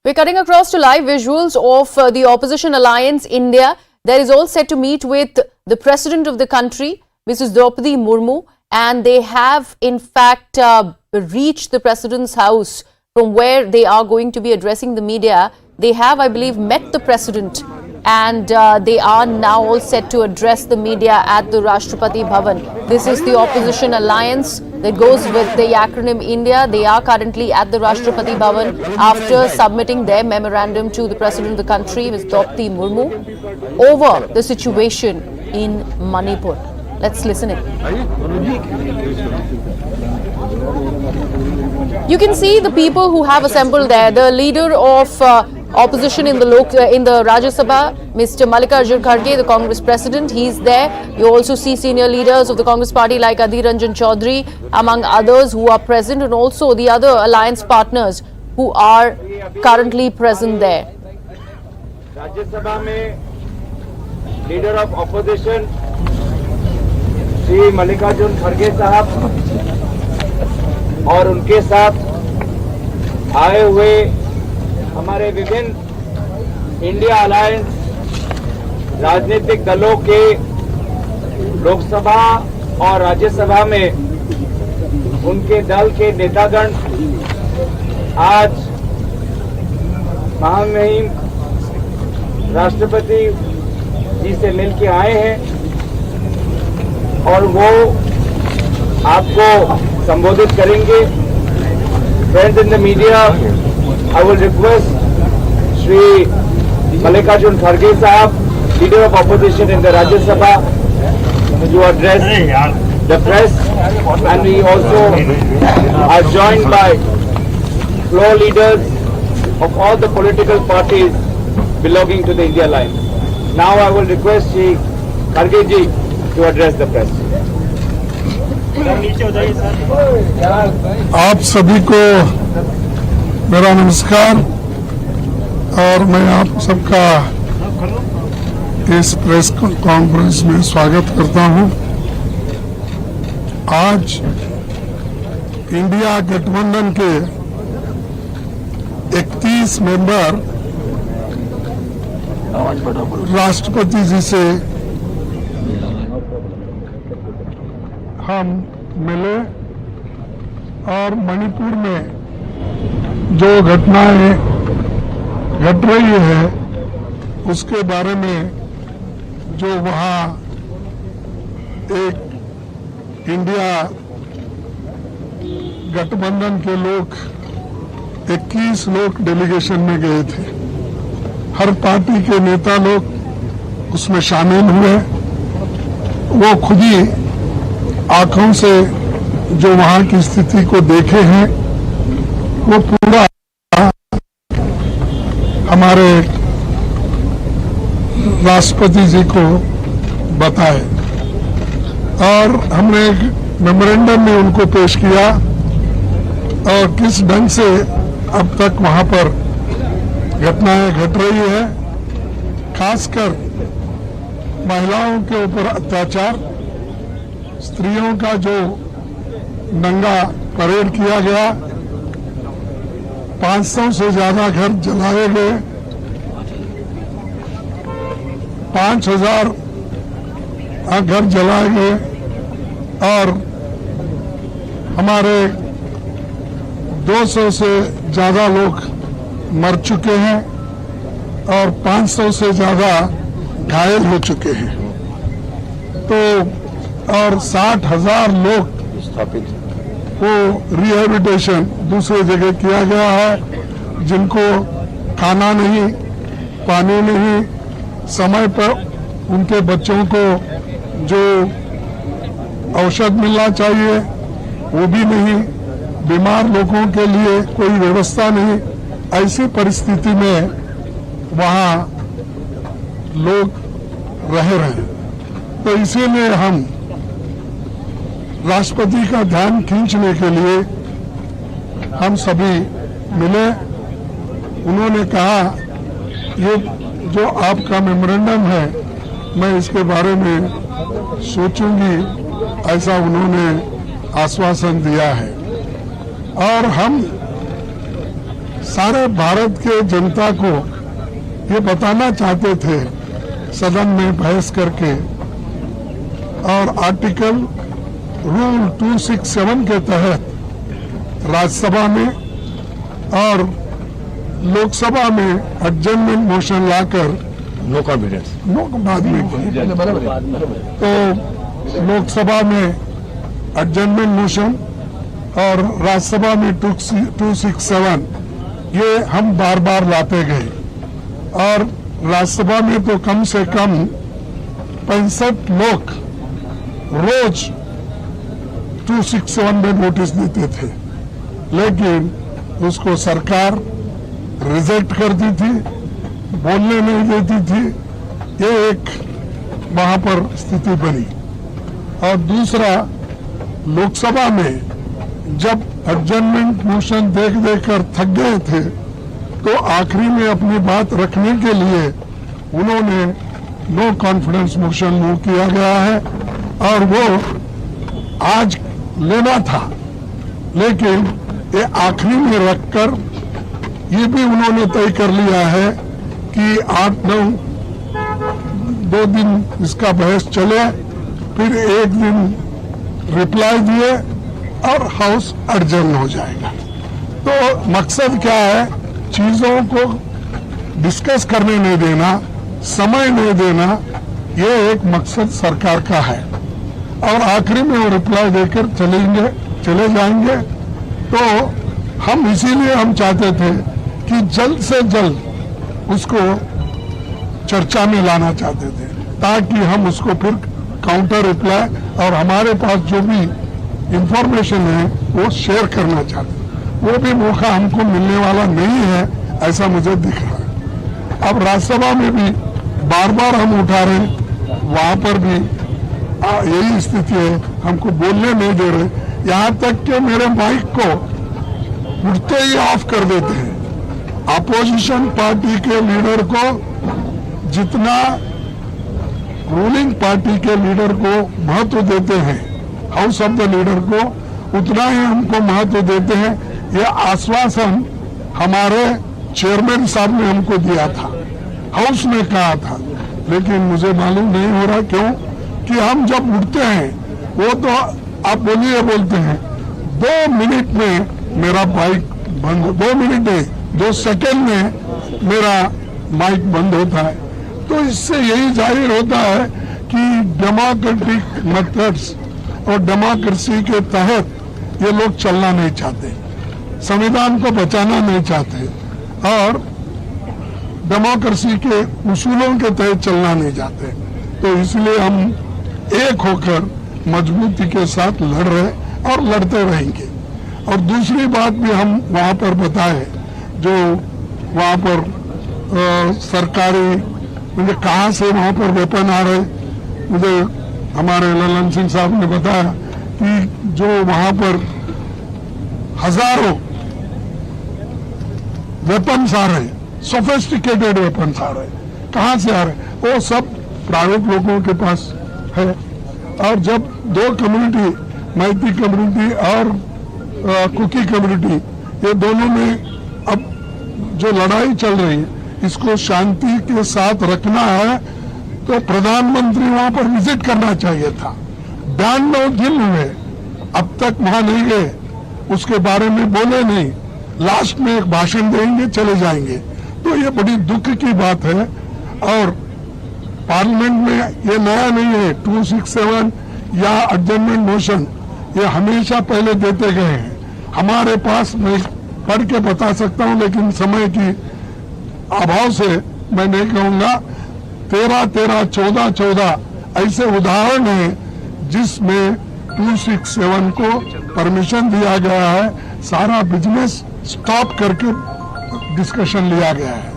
We're cutting across to live visuals of the opposition alliance India that is all set to meet with the president of the country, Mrs. Draupadi Murmu, and they have in fact reached the president's house from where they are going to be addressing the media. They have, I believe, met the president and they are now all set to address the media at the Rashtrapati Bhavan. This is the opposition alliance that goes with the acronym India. They are currently at the Rashtrapati Bhavan after submitting their memorandum to the president of the country, Ms. Draupadi Murmu, over the situation in Manipur. Let's listen in. You can see the people who have assembled there. The leader of opposition in the Rajya Sabha, Mr. Mallikarjun Kharge, the Congress president, he's there. You also see senior leaders of the Congress party like Adhir Ranjan Chaudhary, among others who are present, and also the other alliance partners who are currently present there. Rajya Sabha में leader of opposition Shri Mallikarjun खड़गे साहब और उनके साथ आए हुए हमारे विभिन्न इंडिया अलायंस राजनीतिक दलों के लोकसभा और राज्यसभा में उनके दल के नेतागण आज महामहिम राष्ट्रपति जी से मिलकर आए हैं और वो आपको संबोधित करेंगे. Friends in the media, I will request Shri Mallikarjun Kharge Sahab, Leader of Opposition in the Rajya Sabha, to address the press, and we also are joined by floor leaders of all the political parties belonging to the India Alliance. Now I will request Shri Kharge ji to address the press. आप सभी को मेरा नमस्कार और मैं आप सबका इस प्रेस कॉन्फ्रेंस में स्वागत करता हूं. आज इंडिया गठबंधन के 31 मेंबर राष्ट्रपति जी से हम मिले और मणिपुर में जो घटनाएं घट रही है उसके बारे में जो वहाँ एक इंडिया गठबंधन के लोग 21 लोग डेलीगेशन में गए थे. हर पार्टी के नेता लोग उसमें शामिल हुए. वो खुद ही आंखों से जो वहां की स्थिति को देखे हैं वो पूरा हमारे राष्ट्रपति जी को बताए और हमने एक मेमोरेंडम में उनको पेश किया और किस ढंग से अब तक वहां पर घटनाएं घट रही है, खासकर महिलाओं के ऊपर अत्याचार, स्त्रियों का जो नंगा परेड किया गया, 500 से ज्यादा घर जलाए गए, 5000 घर जलाए गए और हमारे 200 से ज्यादा लोग मर चुके हैं और 500 से ज्यादा घायल हो चुके हैं. तो और 60,000 लोग को रिहेबिलिटेशन दूसरे जगह किया गया है, जिनको खाना नहीं, पानी नहीं, समय पर उनके बच्चों को जो औषध मिलना चाहिए वो भी नहीं, बीमार लोगों के लिए कोई व्यवस्था नहीं. ऐसी परिस्थिति में वहाँ लोग रह रहे हैं. तो इसीलिए हम राष्ट्रपति का ध्यान खींचने के लिए हम सभी मिले. उन्होंने कहा ये जो आपका मेमोरेंडम है मैं इसके बारे में सोचूंगी, ऐसा उन्होंने आश्वासन दिया है. और हम सारे भारत के जनता को ये बताना चाहते थे सदन में बहस करके, और आर्टिकल रूल 267 के तहत राज्यसभा में और लोकसभा में एडजर्नमेंट मोशन लाकर नो कॉन्फिडेंस बाद में तो लोकसभा में एडजर्नमेंट मोशन और राज्यसभा में 267 ये हम बार बार लाते गए, और राज्यसभा में तो कम से कम 65 लोग रोज 267 में नोटिस देते थे, लेकिन उसको सरकार रिजेक्ट करती थी, बोलने नहीं देती थी। ये एक वहां पर स्थिति बनी। और दूसरा, लोकसभा में जब एडजर्नमेंट मोशन देख कर थक गए थे, तो आखिरी में अपनी बात रखने के लिए उन्होंने नो कॉन्फिडेंस मोशन मूव किया गया है, और वो आज लेना था, लेकिन ये आखिरी में रखकर ये भी उन्होंने तय कर लिया है कि 2 दिन इसका बहस चले, फिर 1 दिन रिप्लाई दिए और हाउस एडजर्न हो जाएगा। तो मकसद क्या है? चीजों को डिस्कस करने नहीं देना, समय नहीं देना, ये एक मकसद सरकार का है। और आखिरी में वो रिप्लाई देकर चले जाएंगे। तो हम इसीलिए हम चाहते थे कि जल्द से जल्द उसको चर्चा में लाना चाहते थे, ताकि हम उसको फिर काउंटर रिप्लाई और हमारे पास जो भी इंफॉर्मेशन है वो शेयर करना चाहते। वो भी मौका हमको मिलने वाला नहीं है, ऐसा मुझे दिख रहा है। अब राज्यसभा में भी बार बार हम उठा रहे हैं, वहां पर भी यही स्थिति है, हमको बोलने नहीं दे रहे। यहाँ तक कि मेरे माइक को उठते ही ऑफ कर देते हैं। अपोजिशन पार्टी के लीडर को जितना रूलिंग पार्टी के लीडर को महत्व देते हैं, हाउस ऑफ द लीडर को उतना ही हमको महत्व देते हैं। यह आश्वासन हमारे चेयरमैन साहब ने हमको दिया था, हाउस में कहा था, लेकिन मुझे मालूम नहीं हो रहा क्यों कि हम जब उठते हैं वो तो आप बोलते हैं 2 मिनट में मेरा माइक बंद, 2 मिनट नहीं 2 सेकेंड में मेरा माइक बंद होता है। तो इससे यही जाहिर होता है कि डेमोक्रेटिक मेथड्स और डेमोक्रेसी के तहत ये लोग चलना नहीं चाहते, संविधान को बचाना नहीं चाहते और डेमोक्रेसी के उसूलों के तहत चलना नहीं चाहते। तो इसलिए हम एक होकर मजबूती के साथ लड़ रहे और लड़ते रहेंगे। और दूसरी बात भी हम वहां पर बताए, जो वहां पर सरकारी मुझे कहाँ से वहां पर वेपन आ रहे, मुझे हमारे ललन सिंह साहब ने बताया कि जो वहां पर हजारों वेपन्स आ रहे, सोफिस्टिकेटेड वेपन्स आ रहे, कहाँ से आ रहे? वो सब प्राइवेट लोगों के पास है। और जब 2 कम्युनिटी, मैती कम्युनिटी और कुकी कम्युनिटी, ये दोनों में अब जो लड़ाई चल रही है, इसको शांति के साथ रखना है, तो प्रधानमंत्री वहां पर विजिट करना चाहिए था। 92 दिन हुए, अब तक वहां नहीं गए, उसके बारे में बोले नहीं, लास्ट में एक भाषण देंगे, चले जाएंगे। तो ये बड़ी दुख की बात है। और पार्लियामेंट में ये नया नहीं है, 267 या एडजर्नमेंट मोशन, ये हमेशा पहले देते गए हैं। हमारे पास, मैं पढ़ के बता सकता हूं, लेकिन समय की अभाव से मैं नहीं कहूंगा, 13-13, 14-14 ऐसे उदाहरण हैं जिसमें 267 को परमिशन दिया गया है, सारा बिजनेस स्टॉप करके डिस्कशन लिया गया है।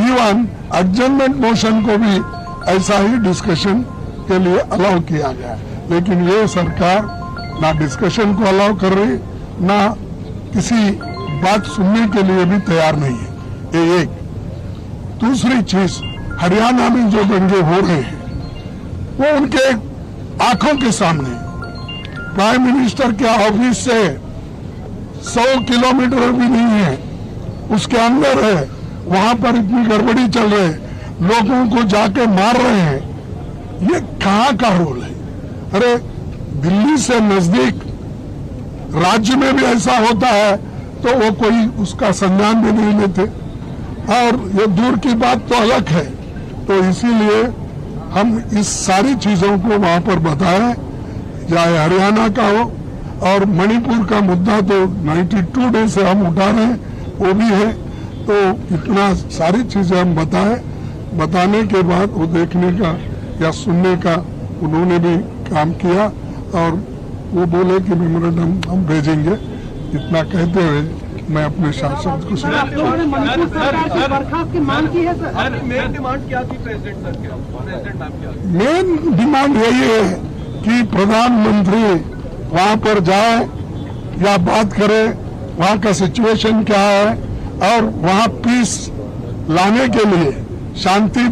इवन एडजर्नमेंट मोशन को भी ऐसा ही डिस्कशन के लिए अलाउ किया गया है, लेकिन ये सरकार ना डिस्कशन को अलाउ कर रही, ना किसी बात सुनने के लिए भी तैयार नहीं है। ये एक। दूसरी चीज, हरियाणा में जो दंगे हो रहे हैं वो उनके आंखों के सामने, प्राइम मिनिस्टर के ऑफिस से 100 किलोमीटर भी नहीं है, उसके अंदर है, वहां पर इतनी गड़बड़ी चल रही है, लोगों को जाके मार रहे हैं, ये कहाँ का रोल है? अरे दिल्ली से नजदीक राज्य में भी ऐसा होता है तो वो कोई उसका संज्ञान भी नहीं लेते, और ये दूर की बात तो अलग है। तो इसीलिए हम इस सारी चीजों को वहां पर बताएं, चाहे हरियाणा का हो, और मणिपुर का मुद्दा तो 92 डे से हम उठा रहे हैं, वो भी है। तो इतना सारी चीजें हम बताने के बाद वो देखने का या सुनने का उन्होंने भी काम किया, और वो बोले कि मेमोरेंडम हम भेजेंगे। इतना कहते हुए मैं अपने शासन को मणिपुर सरकार की बर्खास्त की मांग की है सर। मेन डिमांड क्या थी प्रेसिडेंट सर? प्रेसिडेंट आप क्या? मेन डिमांड यही है कि प्रधानमंत्री वहां पर जाए या बात करे, वहां का सिचुएशन क्या है, और वहां पीस लाने के लिए, शांति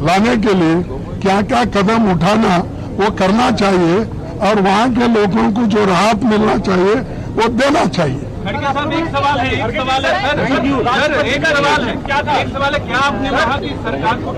लाने के लिए क्या क्या कदम उठाना वो करना चाहिए, और वहां के लोगों को जो राहत मिलना चाहिए वो देना चाहिए। खड़गे साहब एक सवाल है सर, एक सवाल है, क्या आपने कहा कि सरकार को